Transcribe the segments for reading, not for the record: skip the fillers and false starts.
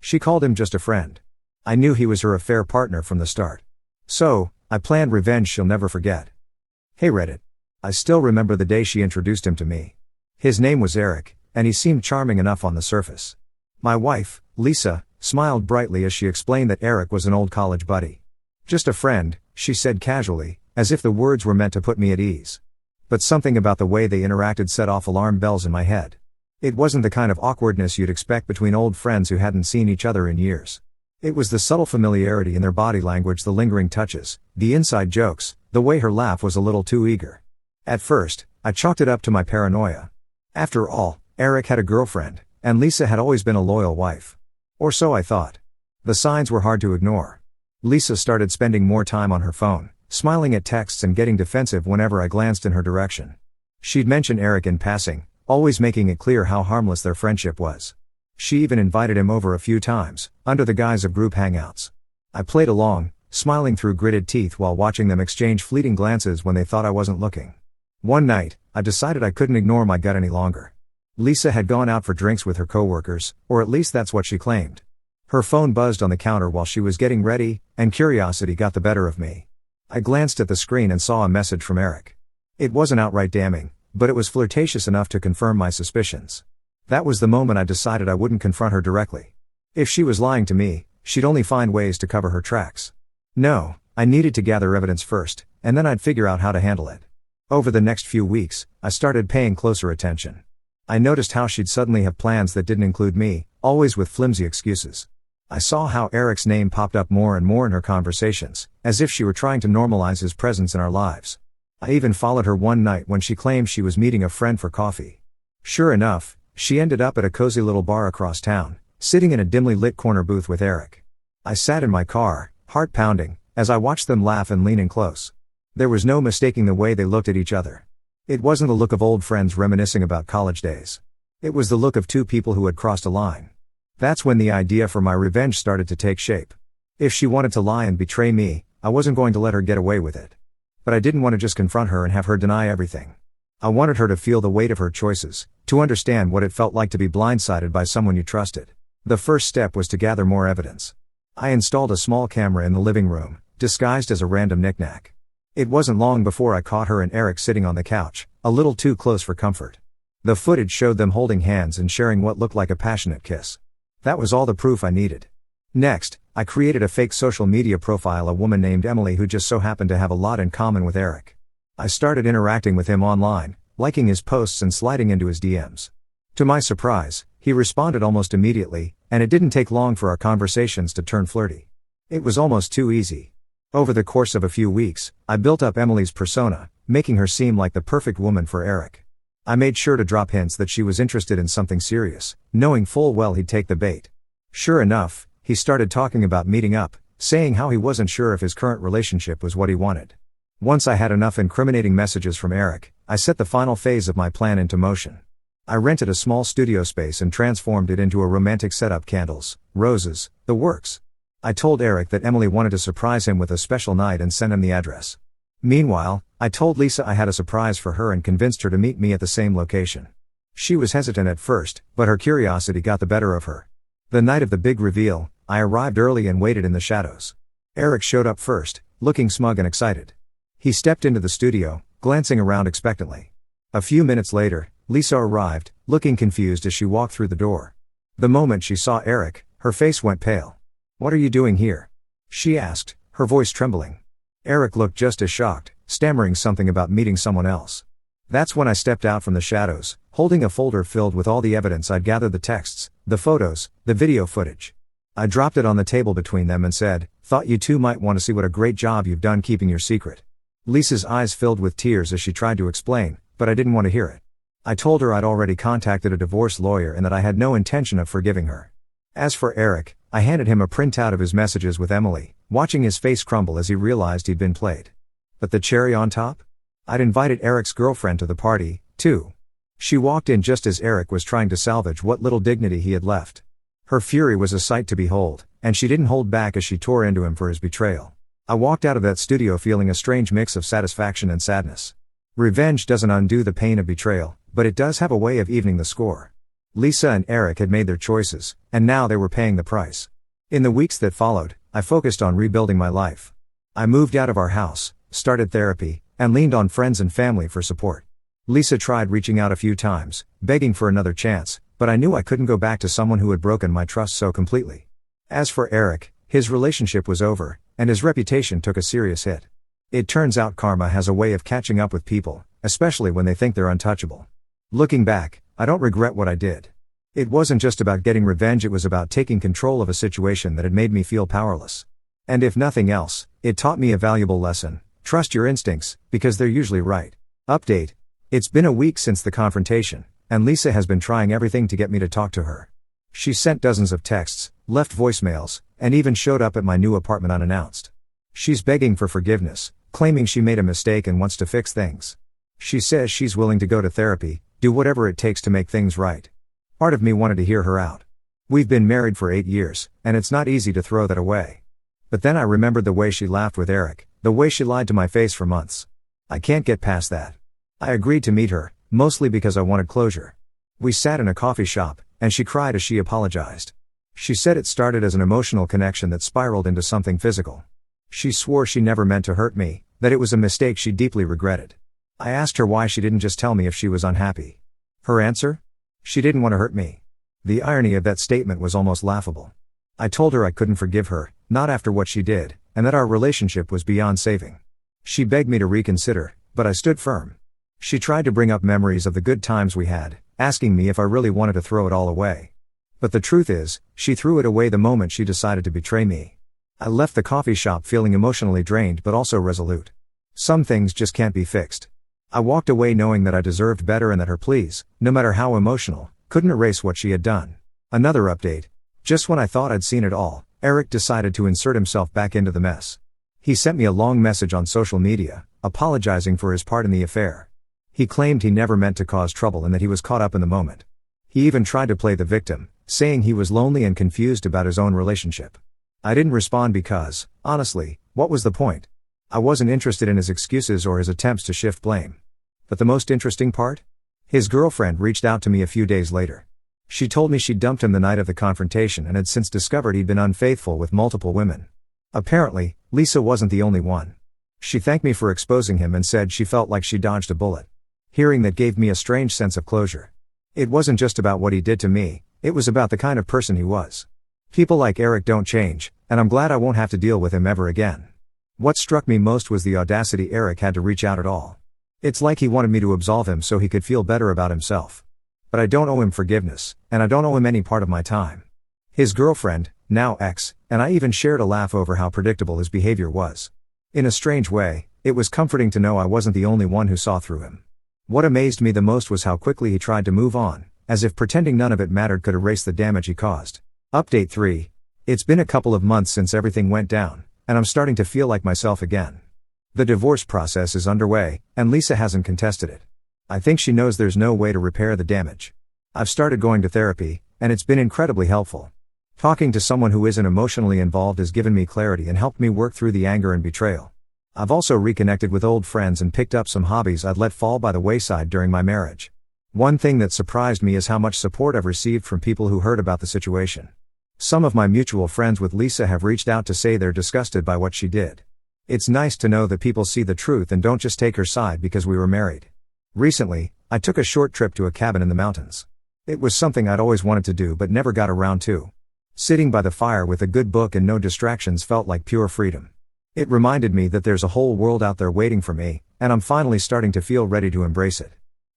She called him just a friend. I knew he was her affair partner from the start. So, I planned revenge she'll never forget. Hey Reddit. I still remember the day she introduced him to me. His name was Eric, and he seemed charming enough on the surface. My wife, Lisa, smiled brightly as she explained that Eric was an old college buddy. Just a friend, she said casually, as if the words were meant to put me at ease. But something about the way they interacted set off alarm bells in my head. It wasn't the kind of awkwardness you'd expect between old friends who hadn't seen each other in years. It was the subtle familiarity in their body language, the lingering touches, the inside jokes, the way her laugh was a little too eager. At first, I chalked it up to my paranoia. After all, Eric had a girlfriend, and Lisa had always been a loyal wife. Or so I thought. The signs were hard to ignore. Lisa started spending more time on her phone, smiling at texts and getting defensive whenever I glanced in her direction. She'd mention Eric in passing, always making it clear how harmless their friendship was. She even invited him over a few times, under the guise of group hangouts. I played along, smiling through gritted teeth while watching them exchange fleeting glances when they thought I wasn't looking. One night, I decided I couldn't ignore my gut any longer. Lisa had gone out for drinks with her coworkers, or at least that's what she claimed. Her phone buzzed on the counter while she was getting ready, and curiosity got the better of me. I glanced at the screen and saw a message from Eric. It wasn't outright damning, but it was flirtatious enough to confirm my suspicions. That was the moment I decided I wouldn't confront her directly. If she was lying to me, she'd only find ways to cover her tracks. No, I needed to gather evidence first, and then I'd figure out how to handle it. Over the next few weeks, I started paying closer attention. I noticed how she'd suddenly have plans that didn't include me, always with flimsy excuses. I saw how Eric's name popped up more and more in her conversations, as if she were trying to normalize his presence in our lives. I even followed her one night when she claimed she was meeting a friend for coffee. Sure enough, she ended up at a cozy little bar across town, sitting in a dimly lit corner booth with Eric. I sat in my car, heart pounding, as I watched them laugh and lean in close. There was no mistaking the way they looked at each other. It wasn't the look of old friends reminiscing about college days. It was the look of two people who had crossed a line. That's when the idea for my revenge started to take shape. If she wanted to lie and betray me, I wasn't going to let her get away with it. But I didn't want to just confront her and have her deny everything. I wanted her to feel the weight of her choices, to understand what it felt like to be blindsided by someone you trusted. The first step was to gather more evidence. I installed a small camera in the living room, disguised as a random knickknack. It wasn't long before I caught her and Eric sitting on the couch, a little too close for comfort. The footage showed them holding hands and sharing what looked like a passionate kiss. That was all the proof I needed. Next, I created a fake social media profile, a woman named Emily who just so happened to have a lot in common with Eric. I started interacting with him online, liking his posts and sliding into his DMs. To my surprise, he responded almost immediately, and it didn't take long for our conversations to turn flirty. It was almost too easy. Over the course of a few weeks, I built up Emily's persona, making her seem like the perfect woman for Eric. I made sure to drop hints that she was interested in something serious, knowing full well he'd take the bait. Sure enough, he started talking about meeting up, saying how he wasn't sure if his current relationship was what he wanted. Once I had enough incriminating messages from Eric, I set the final phase of my plan into motion. I rented a small studio space and transformed it into a romantic setup: candles, roses, the works. I told Eric that Emily wanted to surprise him with a special night and sent him the address. Meanwhile, I told Lisa I had a surprise for her and convinced her to meet me at the same location. She was hesitant at first, but her curiosity got the better of her. The night of the big reveal, I arrived early and waited in the shadows. Eric showed up first, looking smug and excited. He stepped into the studio, glancing around expectantly. A few minutes later, Lisa arrived, looking confused as she walked through the door. The moment she saw Eric, her face went pale. "What are you doing here?" she asked, her voice trembling. Eric looked just as shocked, stammering something about meeting someone else. That's when I stepped out from the shadows, holding a folder filled with all the evidence I'd gathered: the texts, the photos, the video footage. I dropped it on the table between them and said, "Thought you two might want to see what a great job you've done keeping your secret." Lisa's eyes filled with tears as she tried to explain, but I didn't want to hear it. I told her I'd already contacted a divorce lawyer and that I had no intention of forgiving her. As for Eric, I handed him a printout of his messages with Emily, watching his face crumble as he realized he'd been played. But the cherry on top? I'd invited Eric's girlfriend to the party, too. She walked in just as Eric was trying to salvage what little dignity he had left. Her fury was a sight to behold, and she didn't hold back as she tore into him for his betrayal. I walked out of that studio feeling a strange mix of satisfaction and sadness. Revenge doesn't undo the pain of betrayal, but it does have a way of evening the score. Lisa and Eric had made their choices, and now they were paying the price. In the weeks that followed, I focused on rebuilding my life. I moved out of our house, started therapy, and leaned on friends and family for support. Lisa tried reaching out a few times, begging for another chance, but I knew I couldn't go back to someone who had broken my trust so completely. As for Eric, his relationship was over, and his reputation took a serious hit. It turns out karma has a way of catching up with people, especially when they think they're untouchable. Looking back, I don't regret what I did. It wasn't just about getting revenge, it was about taking control of a situation that had made me feel powerless. And if nothing else, it taught me a valuable lesson: trust your instincts, because they're usually right. Update. It's been a week since the confrontation, and Lisa has been trying everything to get me to talk to her. She sent dozens of texts, left voicemails, and even showed up at my new apartment unannounced. She's begging for forgiveness, claiming she made a mistake and wants to fix things. She says she's willing to go to therapy, do whatever it takes to make things right. Part of me wanted to hear her out. We've been married for 8 years, and it's not easy to throw that away. But then I remembered the way she laughed with Eric, the way she lied to my face for months. I can't get past that. I agreed to meet her, mostly because I wanted closure. We sat in a coffee shop, and she cried as she apologized. She said it started as an emotional connection that spiraled into something physical. She swore she never meant to hurt me, that it was a mistake she deeply regretted. I asked her why she didn't just tell me if she was unhappy. Her answer? She didn't want to hurt me. The irony of that statement was almost laughable. I told her I couldn't forgive her, not after what she did, and that our relationship was beyond saving. She begged me to reconsider, but I stood firm. She tried to bring up memories of the good times we had, asking me if I really wanted to throw it all away. But the truth is, she threw it away the moment she decided to betray me. I left the coffee shop feeling emotionally drained but also resolute. Some things just can't be fixed. I walked away knowing that I deserved better and that her pleas, no matter how emotional, couldn't erase what she had done. Another update. Just when I thought I'd seen it all, Eric decided to insert himself back into the mess. He sent me a long message on social media, apologizing for his part in the affair. He claimed he never meant to cause trouble and that he was caught up in the moment. He even tried to play the victim, saying he was lonely and confused about his own relationship. I didn't respond because, honestly, what was the point? I wasn't interested in his excuses or his attempts to shift blame. But the most interesting part? His girlfriend reached out to me a few days later. She told me she'd dumped him the night of the confrontation and had since discovered he'd been unfaithful with multiple women. Apparently, Lisa wasn't the only one. She thanked me for exposing him and said she felt like she dodged a bullet. Hearing that gave me a strange sense of closure. It wasn't just about what he did to me, it was about the kind of person he was. People like Eric don't change, and I'm glad I won't have to deal with him ever again. What struck me most was the audacity Eric had to reach out at all. It's like he wanted me to absolve him so he could feel better about himself. But I don't owe him forgiveness, and I don't owe him any part of my time. His girlfriend, now ex, and I even shared a laugh over how predictable his behavior was. In a strange way, it was comforting to know I wasn't the only one who saw through him. What amazed me the most was how quickly he tried to move on, as if pretending none of it mattered could erase the damage he caused. Update 3. It's been a couple of months since everything went down, and I'm starting to feel like myself again. The divorce process is underway, and Lisa hasn't contested it. I think she knows there's no way to repair the damage. I've started going to therapy, and it's been incredibly helpful. Talking to someone who isn't emotionally involved has given me clarity and helped me work through the anger and betrayal. I've also reconnected with old friends and picked up some hobbies I'd let fall by the wayside during my marriage. One thing that surprised me is how much support I've received from people who heard about the situation. Some of my mutual friends with Lisa have reached out to say they're disgusted by what she did. It's nice to know that people see the truth and don't just take her side because we were married. Recently, I took a short trip to a cabin in the mountains. It was something I'd always wanted to do but never got around to. Sitting by the fire with a good book and no distractions felt like pure freedom. It reminded me that there's a whole world out there waiting for me, and I'm finally starting to feel ready to embrace it.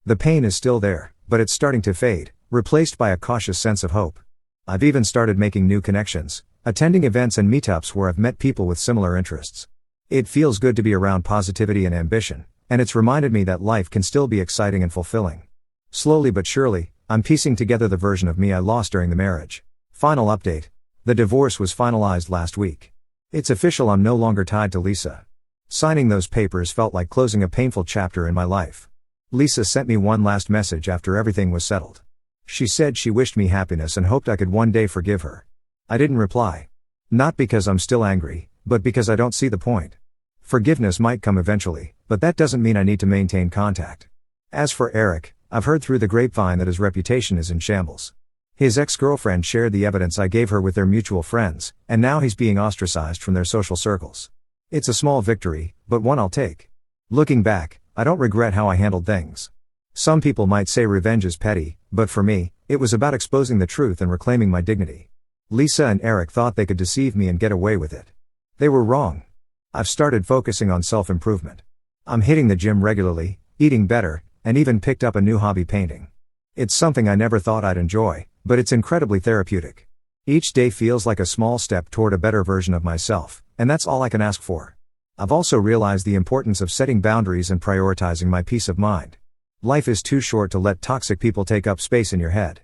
The pain is still there, but it's starting to fade, replaced by a cautious sense of hope. I've even started making new connections, attending events and meetups where I've met people with similar interests. It feels good to be around positivity and ambition, and it's reminded me that life can still be exciting and fulfilling. Slowly but surely, I'm piecing together the version of me I lost during the marriage. Final update. The divorce was finalized last week. It's official, I'm no longer tied to Lisa. Signing those papers felt like closing a painful chapter in my life. Lisa sent me one last message after everything was settled. She said she wished me happiness and hoped I could one day forgive her. I didn't reply. Not because I'm still angry, but because I don't see the point. Forgiveness might come eventually, but that doesn't mean I need to maintain contact. As for Eric, I've heard through the grapevine that his reputation is in shambles. His ex-girlfriend shared the evidence I gave her with their mutual friends, and now he's being ostracized from their social circles. It's a small victory, but one I'll take. Looking back, I don't regret how I handled things. Some people might say revenge is petty, but for me, it was about exposing the truth and reclaiming my dignity. Lisa and Eric thought they could deceive me and get away with it. They were wrong. I've started focusing on self-improvement. I'm hitting the gym regularly, eating better, and even picked up a new hobby, painting. It's something I never thought I'd enjoy, but it's incredibly therapeutic. Each day feels like a small step toward a better version of myself, and that's all I can ask for. I've also realized the importance of setting boundaries and prioritizing my peace of mind. Life is too short to let toxic people take up space in your head.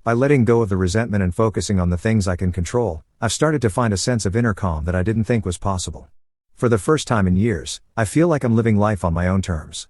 By letting go of the resentment and focusing on the things I can control, I've started to find a sense of inner calm that I didn't think was possible. For the first time in years, I feel like I'm living life on my own terms.